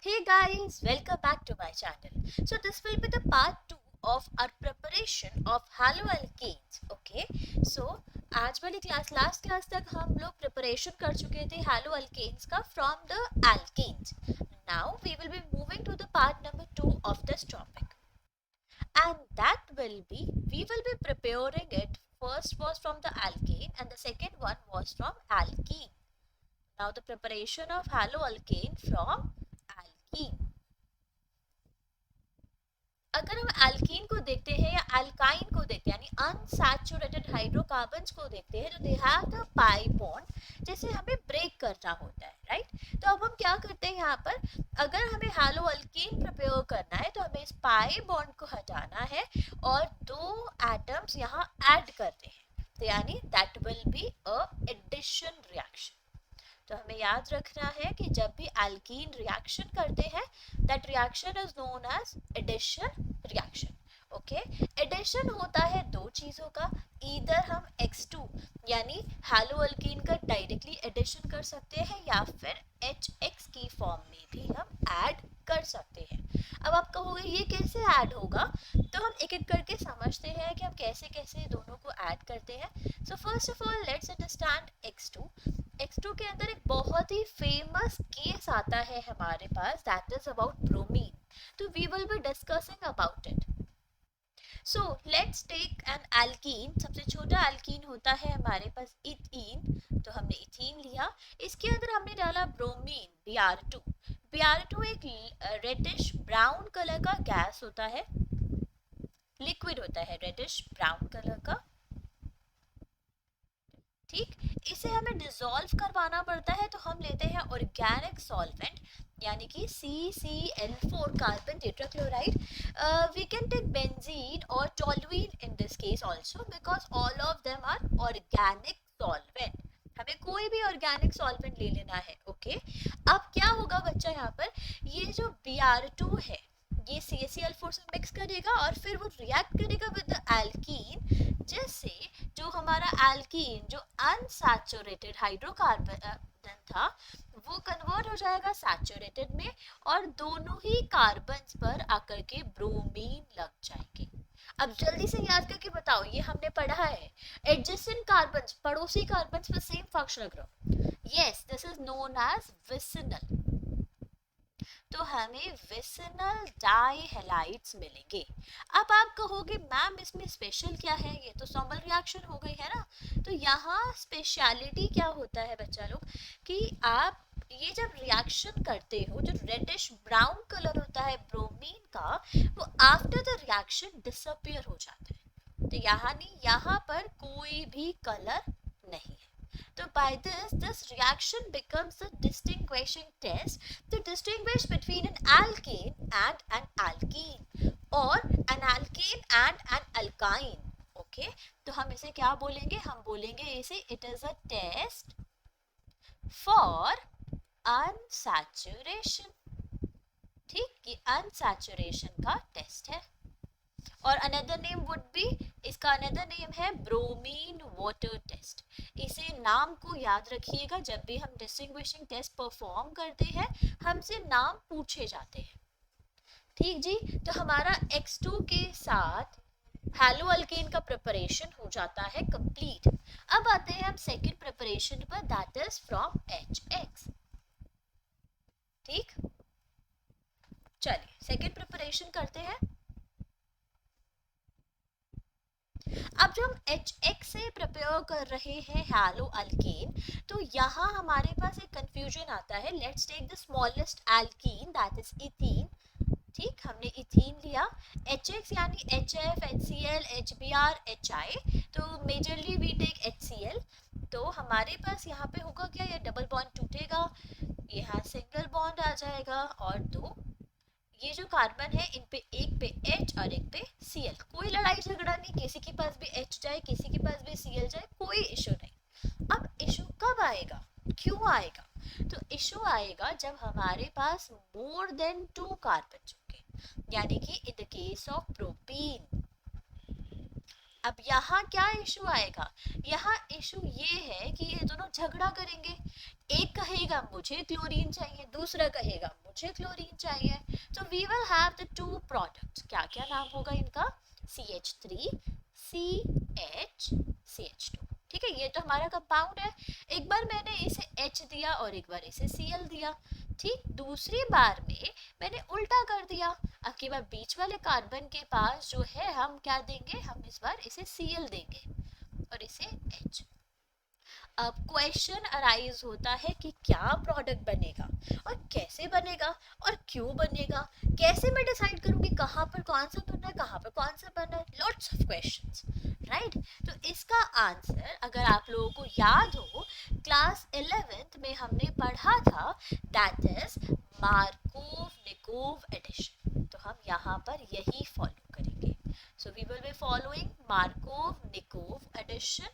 Hey guys, welcome back to my channel. So this will be the part 2 of our preparation of haloalkanes. Okay, so आज वाली class last class तक हम लोग preparation कर चुके थे haloalkanes का from the alkenes. Now we will be moving to the part number 2 of this topic, and that will be we will be preparing it. First was from the alkane and the second one was from alkene. Now the preparation of haloalkane from alkene. अगर हम alkene को देखते हैं या alkyne को देखते हैं यानी अनसैचुरेटेड हाइड्रोकार्बन्स को देखते हैं तो they have the pi bond जैसे हमें ब्रेक करना होता है, राइट। तो अब हम क्या करते हैं यहाँ पर, अगर हमें हैलोअल्कीन प्रिपेयर करना है तो हमें इस पाई बॉन्ड को हटाना है और दो एटम्स यहाँ ऐड करते हैं, तो यानी that will be a addition reaction. तो हमें याद रखना है कि जब भी एल्कीन रिएक्शन करते हैं that reaction is known as addition reaction. Okay, addition होता है दो चीजों का, ईदर हम X2 यानी हैलोअल्कीन का डायरेक्टली एडिशन कर सकते हैं या फिर HX की फॉर्म में भी हम ऐड कर सकते हैं। अब आप कहोगे ये कैसे ऐड होगा, तो हम एक एक करके समझते हैं कि हम कैसे कैसे दोनों को ऐड करते हैं। So first of all let's understand X2 के अंदर एक बहुत ही फेमस केस आता है हमारे पास, दैट इज अबाउट ब्रोमीन। तो we will be discussing about it. So let's take an alkene. सबसे छोटा एल्कीन होता है हमारे पास इथीन, तो हमने इथीन लिया, इसके अंदर हमने डाला ब्रोमीन Br2। Br2 एक रेडिश ब्राउन कलर का गैस होता है, लिक्विड होता है रेडिश ब्राउन कलर का, ठीक। इसे हमें डिसॉल्व करवाना पड़ता है तो हम लेते हैं ऑर्गेनिक सॉल्वेंट यानी कि CCl4 carbon tetrachloride. We can take benzene और toluene in this case also because all of them are organic solvent. हमें कोई भी ऑर्गेनिक सॉल्वेंट ले लेना है। ओके, अब क्या होगा बच्चा, यहाँ पर ये जो Br2 है ये CaCl4 से मिक्स करेगा और फिर वो रिएक्ट करेगा विद द एल्कीन, जिससे जो हमारा एल्कीन जो अनसैचुरेटेड हाइड्रोकार्बन था वो कन्वर्ट हो जाएगा सैचुरेटेड में और दोनों ही कार्बन्स पर आकर के ब्रोमीन लग जाएंगे। अब जल्दी से याद करके बताओ, ये हमने पढ़ा है एडजेसेंट कार्बन्स, पड़ोसी कार्बन्स पर same functional group. Yes, this is known as vicinal. तो हमें विसिनल डाइहैलाइड्स मिलेंगे। अब आप कहोगे मैम इसमें स्पेशल क्या है, ये तो नॉर्मल रिएक्शन हो गई है ना। तो यहाँ स्पेशलिटी क्या होता है बच्चा लोग कि आप ये जब रिएक्शन करते हो जो रेडिश ब्राउन कलर होता है ब्रोमीन का वो आफ्टर द रिएक्शन डिसअपियर हो जाता है, तो यहाँ पर कोई भी कलर नहीं है। So by this reaction becomes the distinguishing test to distinguish between an alkane and an alkene or an alkane and an alkyne. Okay, तो हम इसे क्या बोलेंगे, हम बोलेंगे इसे it is a test for unsaturation। ठीक, ये unsaturation का टेस्ट है। और अनदर नेम वुड बी, इसका अनदर नेम है ब्रोमीन वाटर टेस्ट। इसे नाम को याद रखिएगा, जब भी हम डिस्टिंग्विशिंग टेस्ट परफॉर्म करते हैं हमसे नाम पूछे जाते हैं, ठीक जी। तो हमारा X2 के साथ हैलोअल्केन का प्रिपरेशन हो जाता है कंप्लीट। अब आते हैं हम सेकंड प्रिपरेशन पर, दैट इज फ्रॉम HX। ठीक, चलिए सेकंड प्रिपरेशन करते हैं। अब जब हम HX से प्रिपेयर कर रहे हैं हैलोअल्केन तो यहाँ हमारे पास एक कंफ्यूजन आता है। Let's take the smallest alkene that is ethene. ठीक, हमने इथीन लिया, HX यानी HF, HCl, HBr, HI, तो मेजरली वी टेक HCl। तो हमारे पास यहाँ पे होगा क्या, ये डबल बॉन्ड टूटेगा, यहाँ सिंगल बॉन्ड आ जाएगा और दो ये जो कार्बन है इन पे एक पे H और एक पे Cl। कोई लड़ाई झगड़ा नहीं, किसी के पास भी H जाए किसी के पास भी Cl जाए, कोई इशू नहीं। अब इशू कब आएगा, क्यों आएगा, तो इशू आएगा जब हमारे पास मोर देन 2 कार्बन होंगे, यानी कि in the case of propene. अब यहाँ क्या इशू आएगा, यहाँ इशू ये है कि ये दोनों झगड़ा करेंगे। एक कहेगा मुझे क्लोरीन चाहिए, दूसरा कहेगा मुझे क्लोरीन चाहिए, तो we will have the two products. क्या क्या नाम होगा इनका? CH3 CH2। ठीक है, ये तो हमारा कंपाउंड है। एक बार मैंने इसे H दिया और एक बार इसे Cl दिया। ठीक, दूसरी बार में मैंने उल्टा कर दिया। अब की बार बीच वाले कार्बन के पास जो है हम क्या देंगे, हम इस बार इसे Cl देंगे और इसे H। अब क्वेश्चन अराइज होता है कि क्या प्रोडक्ट बनेगा और कैसे बनेगा और क्यों बनेगा, कैसे मैं डिसाइड करूंगी कहाँ पर कौन सा बनना है, कहाँ पर कौन सा बनना है, लॉट्स ऑफ क्वेश्चंस, राइट। तो इसका आंसर अगर आप लोगों को याद हो, क्लास 11th में हमने पढ़ा था, दैट इज मार्कोव-निकोव एडिशन। तो हम यहाँ पर यही फॉलो करेंगे। So we will be following Markovnikov addition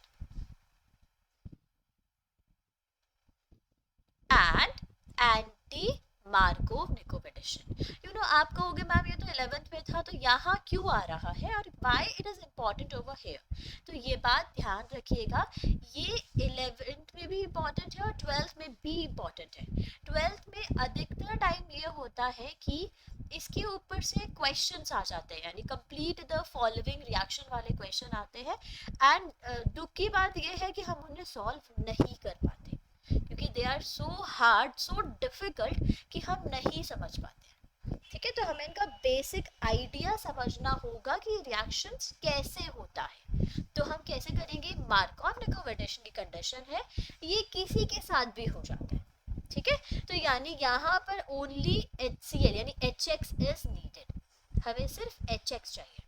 and anti-Markov-Nikov addition। You know, आप कहोगे मैम ये तो 11th में था, तो यहाँ क्यों आ रहा है और why it is important over here? तो ये बात ध्यान रखिएगा, ये 11th में भी important है और 12th में भी important है। 12th में अधिकतर टाइम ये होता है कि इसके ऊपर से क्वेश्चंस आ जाते हैं, यानी कंप्लीट द फॉलोइंग रिएक्शन वाले क्वेश्चन आते हैं। एंड दुख की बात ये है कि हम उन्हें सॉल्व नहीं कर पाते, क्योंकि they are so hard, so difficult कि हम नहीं समझ पाते। ठीक है, तो हमें इनका बेसिक आइडिया समझना होगा कि रिएक्शंस कैसे होता है। तो हम कैसे करेंगे, मार्कोव-निकोव एडिशन की कंडीशन है ये किसी के साथ भी हो जाता है। ठीक है, तो यानी यहाँ पर ओनली HCl यानी HX इज नीडेड, हमें सिर्फ HX चाहिए।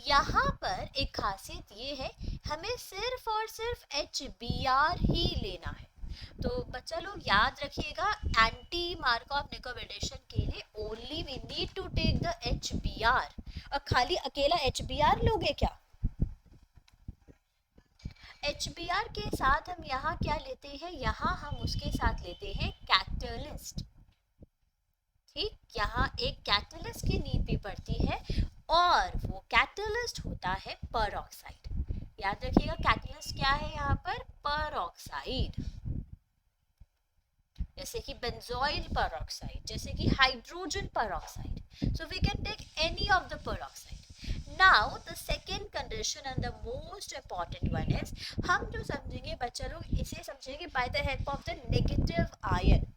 यहाँ पर एक खासियत ये है, हमें सिर्फ और सिर्फ HBr ही लेना है। तो बच्चा लोग याद रखिएगा, एंटी मार्कोव-निकोव एडिशन के लिए only we need to take the HBr। और खाली अकेला HBr लोगे क्या? HBr के साथ हम यहाँ क्या लेते हैं, यहाँ हम उसके साथ लेते हैं कैटलिस्ट। ठीक, यहाँ एक कैटलिस्ट की नीड भी पड़ती है और वो कैटलिस्ट होता है परऑक्साइड। याद रखिएगा कैटलिस्ट क्या है यहाँ पर, परऑक्साइड। जैसे कि बेंजोइल परऑक्साइड, जैसे कि hydrogen peroxide. So we can take any of the peroxide. Now the second condition and the most important one is, हम जो समझेंगे बच्चा लोग इसे समझेंगे by the help of the negative ion.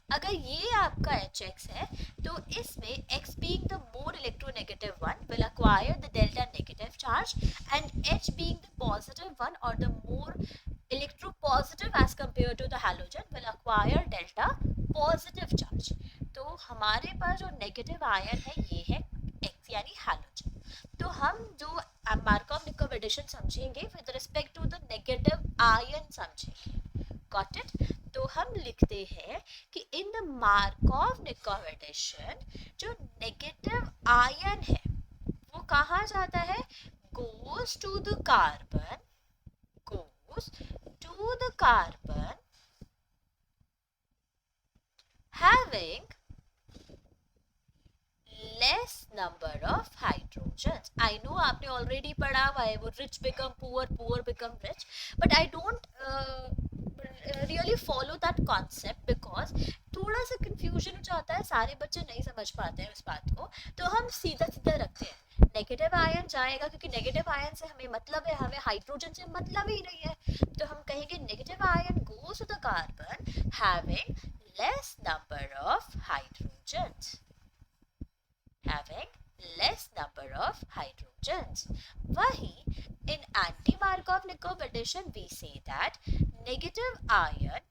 अगर ये आपका HX है तो इसमें X being the more electronegative one will acquire the delta negative charge and H being the positive one or the more electropositive as compared to the halogen will acquire delta positive charge। तो हमारे पास जो negative ion है ये है X यानी halogen. तो हम जो मार्कोव-निकोव एडिशन समझेंगे with respect to the negative ion समझेंगे। Got it? तो हम लिखते हैं कि इन द मार्कोव-निकोव एडिशन जो नेगेटिव आयन है वो कहाँ जाता है, goes to the carbon, goes to the carbon having less number of hydrogens। I know आपने already पढ़ा हुआ है वो rich become poor, poor become rich, but I don't really follow that concept because थोड़ा सा confusion हो जाता है, सारे बच्चे नहीं समझ पाते हैं उस बात को। तो हम सीधा सीधा रखते हैं नेगेटिव आयन जाएगा, क्योंकि नेगेटिव आयन से हमें मतलब है, हमें हाइड्रोजन से मतलब ही नहीं है। तो हम कहेंगे negative ion goes to the carbon having less number of hydrogens, having less number of hydrogens। वहीं in anti-Markov-Nikov addition we say that negative ion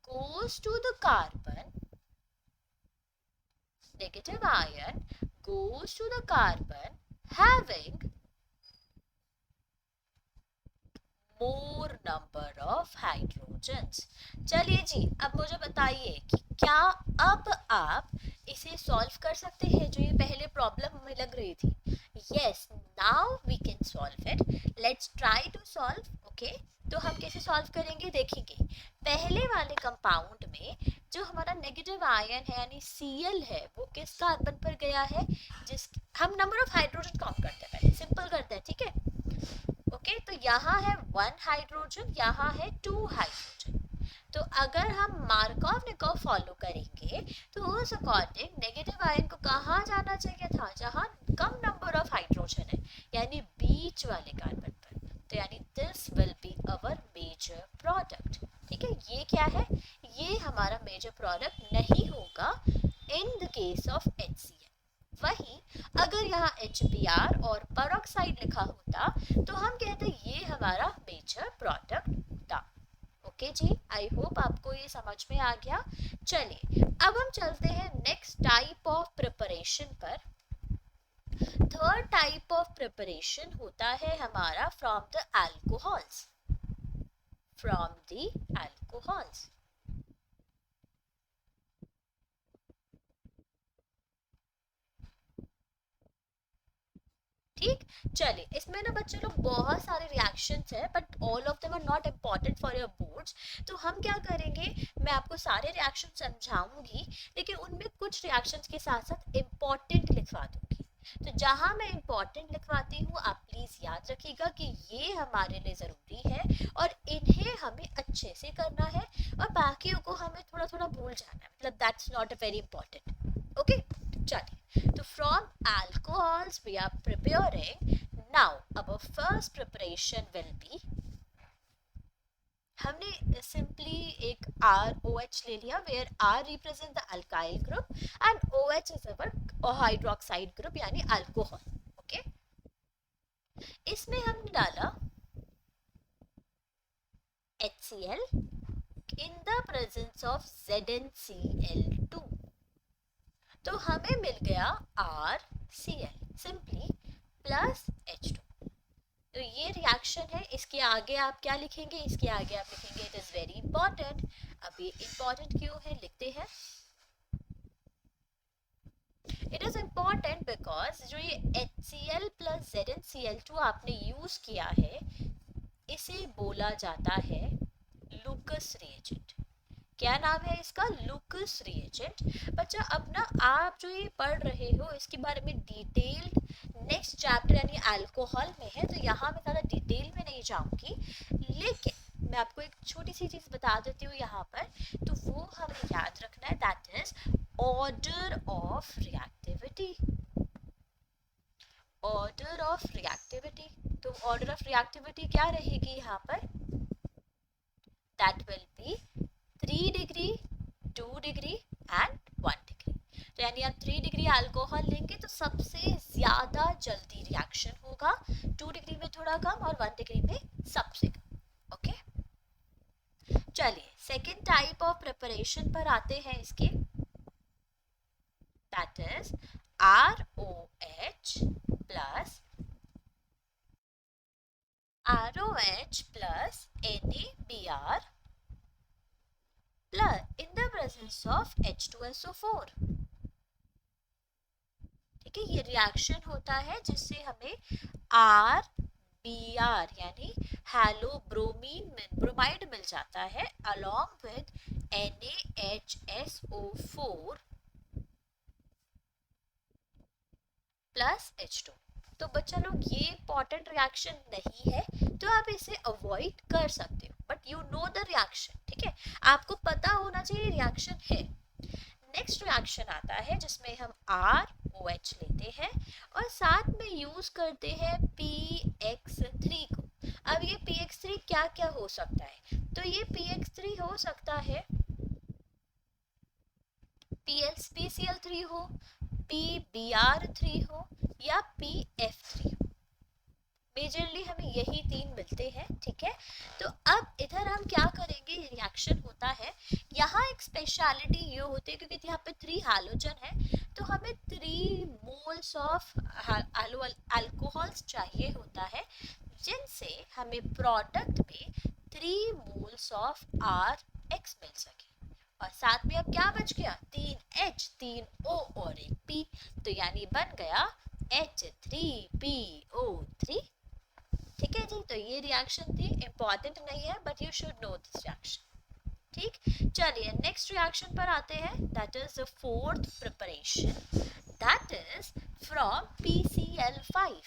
goes to the carbon, negative ion goes to the carbon having more number of hydrogens। चलिए जी, अब मुझे बताइए कि क्या अब आप इसे सॉल्व कर सकते हैं जो ये पहले प्रॉब्लम हमें लग रही थी। Yes, now we can solve it, let's try to solve. Okay, तो हम कैसे सॉल्व करेंगे देखेंगे। पहले वाले कंपाउंड में जो हमारा नेगेटिव आयन है यानी Cl है वो किस कार्बन पर गया है, जिस हम नंबर ऑफ हाइड्रोजन काउंट करते हैं, पहले सिंपल करते हैं। ठीक है, ओके, तो यहाँ है 1 हाइड्रोजन, यहाँ है 2 हाइड्रोजन। तो अगर हम मार्कोव को फॉलो करेंगे तो उस अकॉर्डिंग नेगेटिव आयन को कहाँ जाना चाहिए था, जहाँ कम नंबर ऑफ हाइड्रोजन है, यानी बीच वाले कार्बन पर। तो यानी this will be our major product. ठीक है, ये क्या है, ये हमारा मेजर प्रोडक्ट नहीं होगा in the case of HCl। वहीं अगर यहाँ HBr और पेरोक्साइड लिखा होता तो हम कहते ये हमारा मेजर प्रोडक्ट था। ओके जी, आई होप आपको ये समझ में आ गया। चलिए अब हम चलते हैं नेक्स्ट टाइप ऑफ प्रिपरेशन पर। थर्ड टाइप ऑफ प्रिपरेशन होता है हमारा from the alcohols. From the alcohols. ठीक, चलिए इसमें ना बच्चे लोग बहुत सारे रिएक्शंस है but all of them are not important for your boards. तो हम क्या करेंगे, मैं आपको सारे रिएक्शन समझाऊंगी लेकिन उनमें कुछ रिएक्शंस के साथ साथ इम्पॉर्टेंट लिखवा दूंगी। तो जहां मैं इम्पॉर्टेंट लिखवाती हूँ आप प्लीज याद रखिएगा कि ये हमारे लिए जरूरी है और इन्हें हमें अच्छे से करना है, और बाकियों को हमें थोड़ा थोड़ा भूल जाना है, मतलब that's not a very important. Okay, चलिए तो from alcohols we are preparing now our first preparation will be, हमने सिंपली एक ROH ले लिया where R represent the alkyl group and OH is our hydroxide group यानी alcohol। Okay, इसमें हमने डाला HCl in the presence of ZnCl2, तो हमें मिल गया RCl सिंपली प्लस H2। तो ये रिएक्शन है, इसके आगे आप क्या लिखेंगे, इसके आगे आप लिखेंगे इट इज वेरी इंपॉर्टेंट। अब ये इंपॉर्टेंट क्यों है लिखते हैं, इट इज इंपॉर्टेंट बिकॉज जो ये HCl प्लस ZnCl2 आपने यूज किया है इसे बोला जाता है लूकस रिएजेंट। क्या नाम है इसका, लूकस रिएजेंट। बच्चा अब ना आप जो ये पढ़ रहे हो इसके बारे में डिटेल्ड नेक्स्ट चैप्टर यानी अल्कोहल में है, तो यहाँ मैं ज़्यादा डिटेल में नहीं जाऊंगी, लेकिन मैं आपको एक छोटी सी चीज़ बता देती हूँ यहाँ पर, तो वो हमें याद रखना है, that is order of reactivity. Order of reactivity, तो ऑर्डर ऑफ रिएक्टिविटी क्या रहेगी यहाँ पर, that will B 3 degree 2 degree and 1 degree. तो यानी आप 3 डिग्री अल्कोहल लेंगे तो सबसे ज्यादा जल्दी रिएक्शन होगा, 2 डिग्री में थोड़ा कम और 1 डिग्री में सबसे कम। ओके, चलिए सेकेंड टाइप ऑफ प्रिपरेशन पर आते हैं इसके, that is ROH plus NaBr plus in the presence of H2SO4। ठीक है, ये रिएक्शन होता है जिससे हमें RBr यानी हेलोब्रोमीन ब्रोमाइड मिल जाता है along with NaHSO4 plus H2। तो बच्चा लोग ये इंपॉर्टेंट रिएक्शन नहीं है तो आप इसे अवॉइड कर सकते हो, but you know the reaction. ठीक है, आपको पता होना चाहिए रिएक्शन है। नेक्स्ट रिएक्शन आता है जिसमें हम ROH लेते हैं और साथ में यूज करते हैं PX3 को। अब ये PX3 क्या क्या हो सकता है, तो ये PX3 हो सकता है PCl3 हो, PBr3 हो या PF3 हो। मेजरली हमें यही तीन मिलते हैं। ठीक है, तो अब इधर हम क्या करेंगे, रिएक्शन होता है, यहाँ एक स्पेशलिटी ये होती है क्योंकि यहाँ पे 3 हैलोजन है तो हमें 3 मोल्स ऑफ अल्कोहल्स चाहिए होता है, जिनसे हमें प्रोडक्ट में 3 मोल्स ऑफ RX मिल सके। और साथ में अब क्या बच गया, 3 H 3 O और एक P, तो यानी बन गया H3PO3। ठीक है जी, तो ये रिएक्शन थी, इंपॉर्टेंट नहीं है but you should know this reaction. ठीक, चलिए नेक्स्ट रिएक्शन पर आते हैं, that is the fourth preparation, that is from PCl5।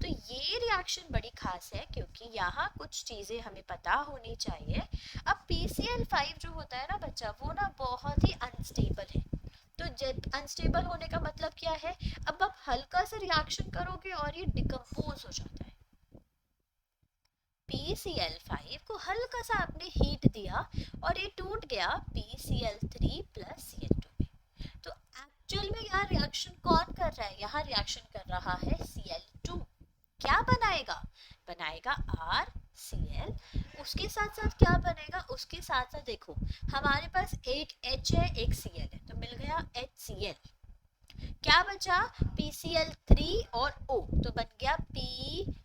तो ये रिएक्शन बड़ी खास है क्योंकि यहाँ कुछ चीज़ें हमें पता होनी चाहिए। अब PCl5 जो होता है ना बच्चा, वो ना बहुत ही अनस्टेबल है। तो जब अनस्टेबल होने का मतलब क्या है, अब आप हल्का सा रिएक्शन करोगे और ये डिकम्पोज हो जाता है। PCl5 को हल्का सा आपने हीट दिया और ये टूट गया PCl3 प्लस Cl2 में। तो एक्चुअल में यहाँ रिएक्शन कौन कर रहा है, यहाँ रिएक्शन कर रहा है Cl2। क्या बनाएगा, बनाएगा RCl। उसके साथ साथ क्या बनेगा, उसके साथ साथ देखो हमारे पास एक H है एक Cl है, तो मिल गया HCl। क्या बचा, PCl3 और O, तो बन गया POCl3।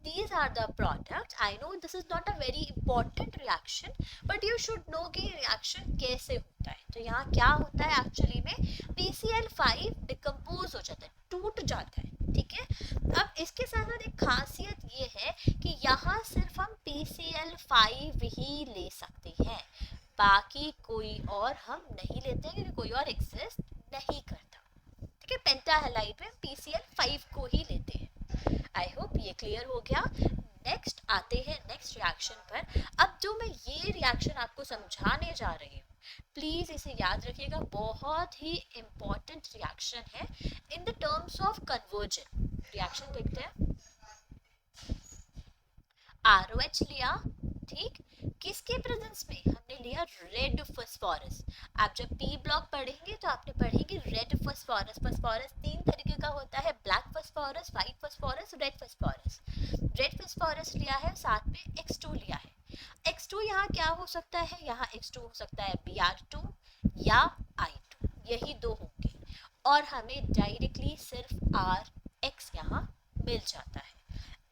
These are the products. I know this is not a very important reaction, but you should know कि reaction कैसे होता है। तो यहाँ क्या होता है एक्चुअली में, PCl5 डिकम्पोज हो जाता है, टूट जाता है, ठीक है। अब इसके साथ साथ एक खासियत ये है कि यहाँ सिर्फ हम PCl5 ही ले सकते हैं, बाकी कोई और हम नहीं लेते हैं क्योंकि कोई और एग्जिस्ट नहीं करता, ठीक है। पेंटाहेलाइड में PCl5 को ही लेते हैं। आई होप ये क्लियर हो गया। नेक्स्ट आते हैं नेक्स्ट रिएक्शन पर। अब जो मैं ये रिएक्शन आपको समझाने जा रही हूँ, प्लीज इसे याद रखिएगा, बहुत ही इंपॉर्टेंट रिएक्शन है in the terms of conversion. Reaction देखते हैं। ROH लिया, ठीक, किसके प्रेजेंस में, हमने लिया रेड फास्फोरस। आप जब P ब्लॉक पढ़ेंगे तो आपने पढ़ेंगे रेड फास्फोरस। फास्फोरस तीन तरीके का होता है, black phosphorus, white phosphorus, red phosphorus. Red phosphorus लिया है, साथ में X2 लिया है। X2 यहाँ क्या हो सकता है, यहाँ X2 हो सकता है Br2 या I2, यही दो होंगे, और हमें डायरेक्टली सिर्फ RX यहाँ मिल जाता है।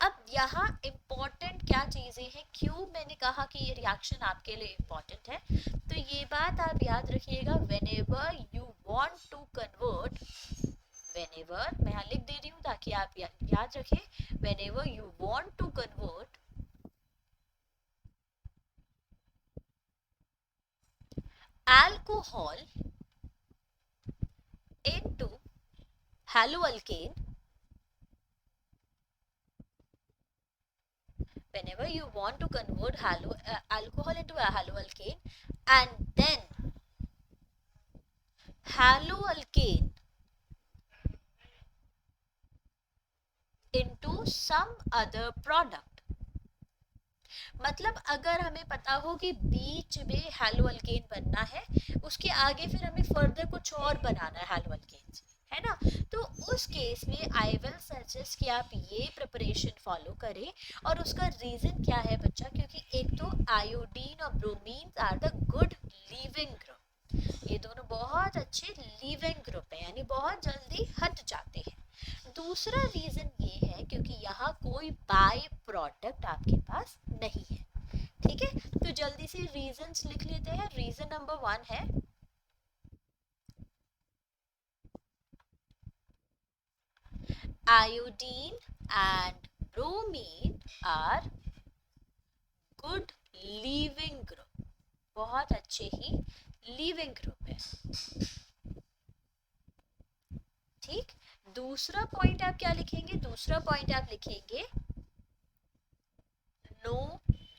अब यहाँ इम्पोर्टेंट क्या चीजें हैं, क्यों मैंने कहा कि ये रिएक्शन आपके लिए इम्पोर्टेंट है, तो ये बात आप याद रखिएगा। Whenever you want to convert, whenever मैं यहाँ लिख दे रही हूँ ताकि आप याद रखें, whenever you want to convert alcohol into haloalkane, whenever you want to convert alcohol into a haloalkane and then haloalkane into some other product, मतलब अगर हमें पता हो कि बीच में हैलोअल्केन बनना है, उसके आगे फिर हमें फर्दर कुछ और बनाना है हैलोअल्केन से, है ना, तो उस केस में आई विल सजेस्ट कि आप ये प्रिपरेशन फॉलो करें। और उसका रीजन क्या है बच्चा, क्योंकि एक तो आयोडीन और bromine are the good leaving group, ये दोनों बहुत अच्छे लीविंग ग्रुप है, यानी बहुत जल्दी हट जाते हैं। दूसरा रीजन ये है क्योंकि यहाँ कोई बाय प्रोडक्ट आपके पास नहीं है, ठीक है। तो जल्दी से रीजंस लिख लेते हैं। रीजन नंबर 1 है iodine and bromine are good leaving group, बहुत अच्छे ही लीविंग ग्रुप है, ठीक। दूसरा पॉइंट आप क्या लिखेंगे, दूसरा पॉइंट आप लिखेंगे नो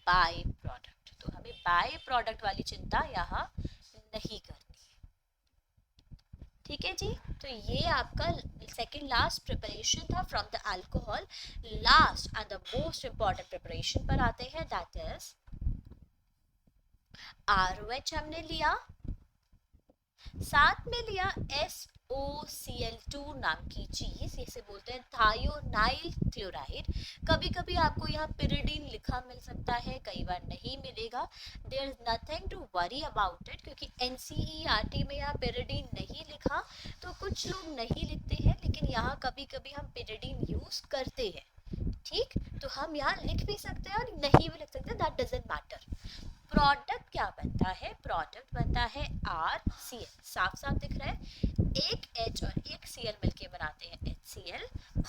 बाय प्रोडक्ट, तो हमें बाय प्रोडक्ट वाली चिंता यहाँ नहीं करनी है, ठीक है जी। तो ये आपका सेकंड लास्ट प्रिपरेशन था from the alcohol. Last and the most important preparation पर आते हैं, दैट इज ROH हमने लिया, साथ में लिया SOCl2 नाम की चीज, इसे बोलते हैं थायोनाइल क्लोराइड। कभी कभी आपको यहाँ पिरिडीन लिखा मिल सकता है, कई बार नहीं मिलेगा, there is nothing to worry about it, क्योंकि NCERT में यहाँ पिरिडीन नहीं लिखा, तो कुछ लोग नहीं लिखते हैं, लेकिन यहाँ कभी कभी हम पिरिडीन यूज करते हैं, ठीक। तो हम यहाँ लिख भी सकते हैं और नहीं भी लिख सकते, दैट डजंट मैटर। प्रोडक्ट क्या बनता है, प्रोडक्ट बनता है RCl, साफ साफ दिख रहा है, एक H और एक Cl मिलके बनाते हैं HCl,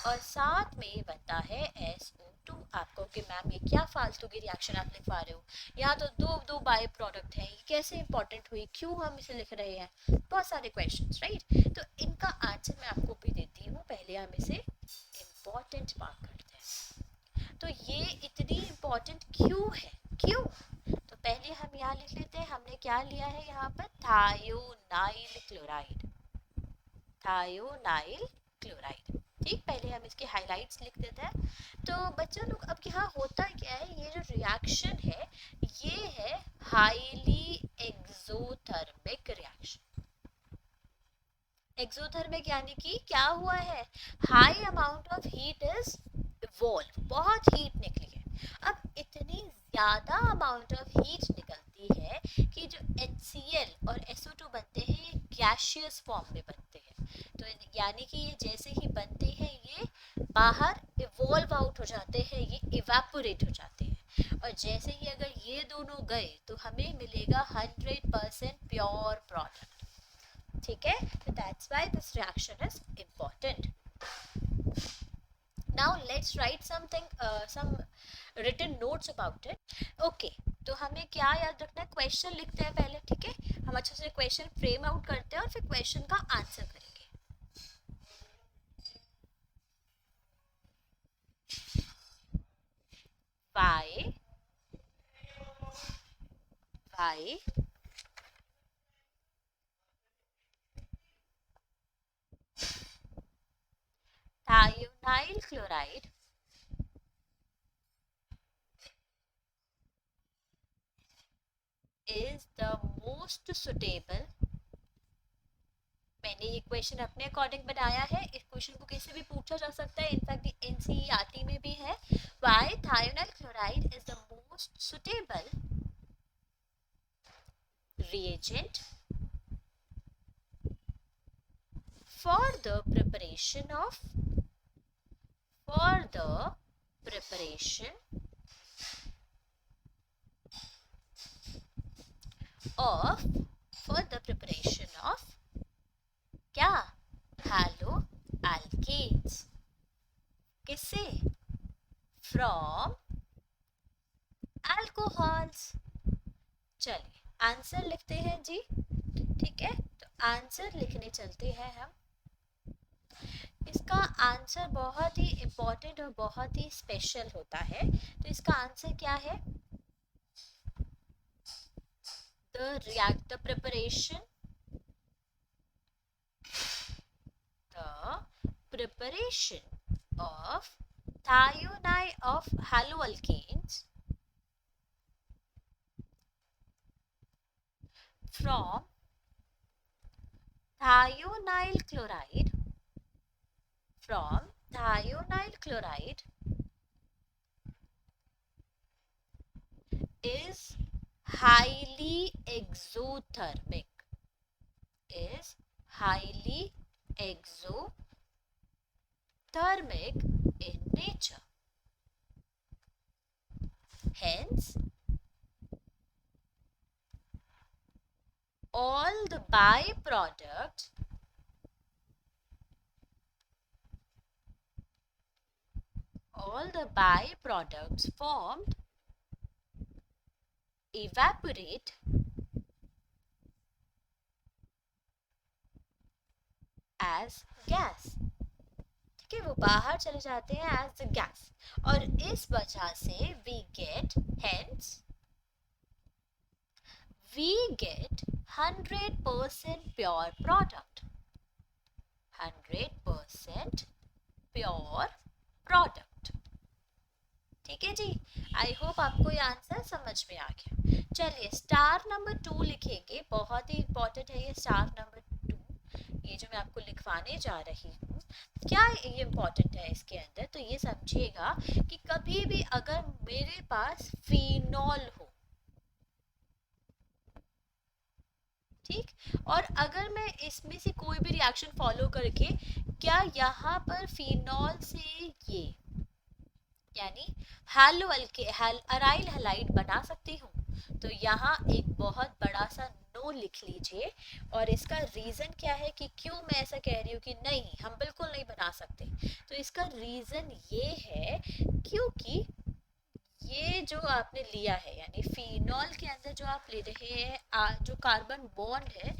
और साथ में बनता है SO टू। आपको कि मैम ये क्या फालतू की रिएक्शन आप लिखवा रहे हो, यहाँ तो दो दो बाय प्रोडक्ट है, ये कैसे इंपॉर्टेंट हुई, क्यों हम इसे लिख रहे हैं, बहुत सारे क्वेश्चंस, राइट। तो इनका आंसर मैं आपको भी देती हूँ, पहले हम इसे इम्पोर्टेंट मार्क करते हैं। तो ये इतनी इम्पोर्टेंट क्यों है, क्यों? तो पहले हम यहाँ लिख लेते हैं, हमने क्या लिया है यहाँ पर, थायोनाइल क्लोराइड, थायोनाइल क्लोराइड। ठीक, पहले हम इसके हाइलाइट्स लिख देते हैं। तो बच्चों लोग अब यहाँ होता क्या है, ये जो रिएक्शन है ये है हाईली एक्सोथर्मिक रिएक्शन। एक्सोथर्मिक यानी कि क्या हुआ है, high amount of heat is evolve, बहुत हीट निकली है। अब इतनी ज्यादा अमाउंट ऑफ हीट निकलती है कि जो HCl और SO2 बनते हैं ये गैसियस फॉर्म में बनते हैं। तो यानी कि ये जैसे ही बनते हैं ये बाहर इवॉल्व आउट हो जाते हैं, ये इवेपोरेट हो जाते हैं। और जैसे ही अगर ये दोनों गए तो हमें मिलेगा 100% प्योर प्रोडक्ट। ठीक है, तो that's why this reaction is important. Now let's write something, some written notes about it. Okay, तो हमें क्या याद रखना है, क्वेश्चन लिखते हैं पहले, ठीक है, हम अच्छे से क्वेश्चन फ्रेम आउट करते हैं और फिर क्वेश्चन का आंसर करेंगे। Why thionyl chloride is the most suitable, मैंने ये क्वेश्चन अपने अकॉर्डिंग बनाया है, इस क्वेश्चन को किसी भी पूछा जा सकता है, इनफैक्ट NCERT में भी है। Why thionyl chloride is the most suitable reagent for the preparation of क्या, हैलो alkanes, किससे, फ्रॉम अल्कोहल्स। चलिए आंसर लिखते हैं जी, ठीक है, तो आंसर लिखने चलते हैं हम। इसका आंसर बहुत ही इम्पोर्टेंट और बहुत ही स्पेशल होता है। तो इसका आंसर क्या है, the preparation of thionyl of haloalkanes from thionyl chloride is highly exothermic, in nature. Hence, all the byproducts formed evaporate as gas, ठीक है, वो बाहर चले जाते हैं as gas, और इस वजह से we get 100% pure product, 100% pure product. ठीक है जी, आई होप आपको ये आंसर समझ में आ गया। चलिए स्टार नंबर 2 लिखेंगे, बहुत ही इंपॉर्टेंट है ये स्टार नंबर 2, ये जो मैं आपको लिखवाने जा रही हूँ। क्या ये इंपॉर्टेंट है इसके अंदर, तो ये समझिएगा कि कभी भी अगर मेरे पास फिनॉल हो, ठीक, और अगर मैं इसमें से कोई भी रिएक्शन फॉलो करके क्या यहाँ पर फिनॉल से ये यानी अराइल हैलाइड बना सकती हूँ, तो यहाँ एक बहुत बड़ा सा नो लिख लीजिए। और इसका रीज़न क्या है कि क्यों मैं ऐसा कह रही हूँ कि नहीं हम बिल्कुल नहीं बना सकते। तो इसका रीज़न ये है क्योंकि ये जो आपने लिया है यानी फिनॉल के अंदर जो आप ले रहे हैं जो कार्बन बॉन्ड है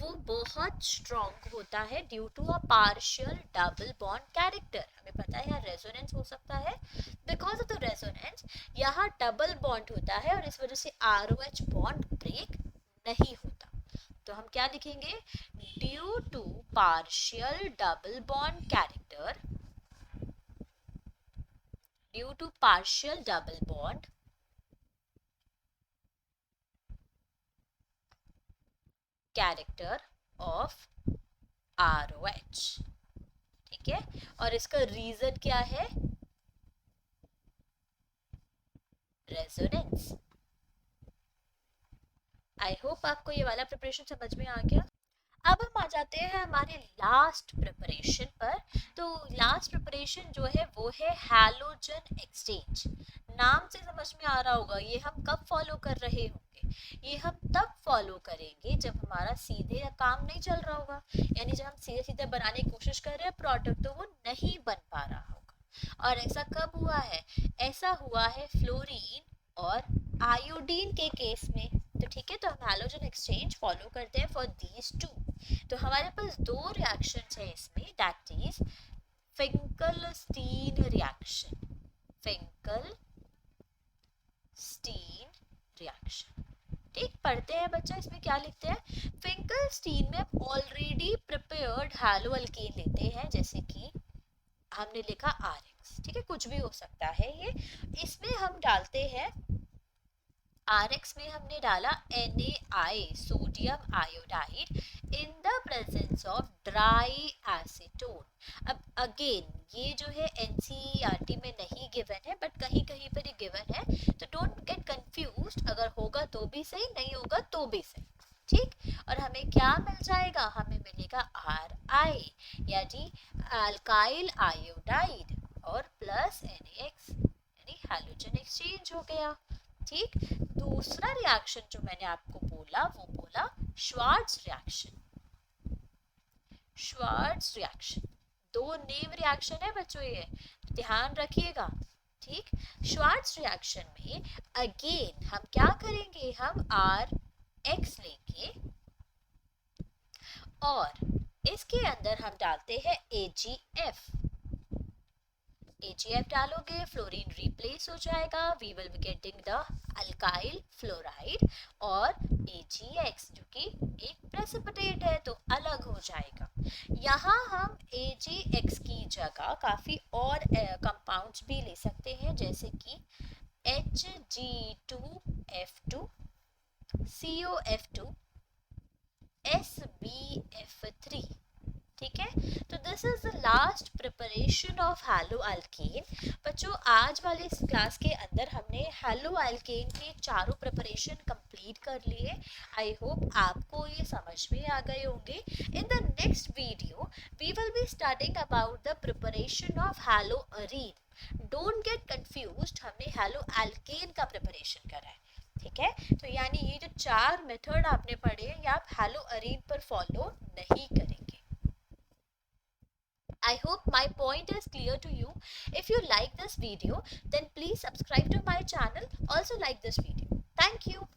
वो बहुत स्ट्रॉन्ग होता है due to a partial double bond character. हमें पता है यहाँ रेजोनेंस हो सकता है, बिकॉज ऑफ द रेजोनेंस यहाँ डबल बॉन्ड होता है और इस वजह से ROH बॉन्ड ब्रेक नहीं होता। तो हम क्या लिखेंगे, due to partial double bond character, due to partial double bond character of ROH। ठीक है, और इसका रीजन क्या है, रेजोनेंस। आई होप आपको ये वाला प्रिपरेशन समझ में आ गया। अब हम आ जाते हैं हमारे लास्ट प्रिपरेशन पर। तो लास्ट प्रिपरेशन जो है वो है हैलोजन एक्सचेंज। नाम से समझ में आ रहा होगा ये हम कब फॉलो कर रहे होंगे, ये हम तब फॉलो करेंगे जब हमारा सीधे काम नहीं चल रहा होगा, यानी जब हम सीधे सीधे बनाने की कोशिश कर रहे हैं प्रोडक्ट तो वो नहीं बन पा रहा होगा। और ऐसा कब हुआ है, ऐसा हुआ है फ्लोरीन और आयोडीन के केस में। तो ठीक है, तो हम हैलोजन एक्सचेंज फॉलो करते हैं फॉर दीज टू। तो हमारे पास दो रिएक्शंस है इसमें, that is Finkelstein reaction, Finkelstein reaction. ठीक, पढ़ते हैं बच्चा, इसमें क्या लिखते हैं, फिंकलस्टीन में हम ऑलरेडी प्रिपेयर्ड हैलोअल्केन लेते हैं, जैसे कि हमने लिखा RX, ठीक है, कुछ भी हो सकता है ये। इसमें हम डालते हैं RX में हमने डाला NaI, sodium iodide, in the presence of dry acetone. अब अगेन ये जो है NCERT में नहीं गिवन है, बट कहीं कहीं पर ये गिवन है, तो डोंट गेट कंफ्यूज्ड, अगर होगा तो भी सही, नहीं होगा तो भी सही। ठीक, और हमें क्या मिल जाएगा, हमें मिलेगा RI यानी अल्काइल आयोडाइड और प्लस NaX यानी हैलोजन एक्सचेंज हो गया। ठीक, दूसरा रिएक्शन जो मैंने आपको बोला वो बोला श्वार्ट्ज रिएक्शन। श्वार्ट्ज रिएक्शन दो नेम रिएक्शन है बच्चों, ये ध्यान रखिएगा। ठीक, श्वार्ट्ज रिएक्शन में अगेन हम क्या करेंगे, हम RX लेंगे और इसके अंदर हम डालते हैं AgF। AgF डालोगे, फ्लोरीन रिप्लेस हो जाएगा, we will be getting the alkyl fluoride, और AgX जो कि एक प्रेसिपिटेट है तो अलग हो जाएगा। यहाँ हम AgX की जगह काफ़ी और कंपाउंड्स भी ले सकते हैं, जैसे कि Hg2F2, COF2, SbF3। ठीक है, तो this is the last preparation of hello alkane. बच्चों आज वाले इस क्लास के अंदर हमने हैलो अल्केन के चारों प्रिपरेशन कंप्लीट कर लिए। आई होप आपको ये समझ में आ गए होंगे। In the next video we will be starting about the preparation of haloarene. Don't get confused, हमने हैलो अल्केन का प्रिपरेशन करा है। ठीक है, तो यानी ये जो चार मेथड आपने पढ़े हैं ये आप हैलो अरीन पर फॉलो नहीं करेंगे। I hope my point is clear to you. If you like this video, then please subscribe to my channel. Also like this video. Thank you.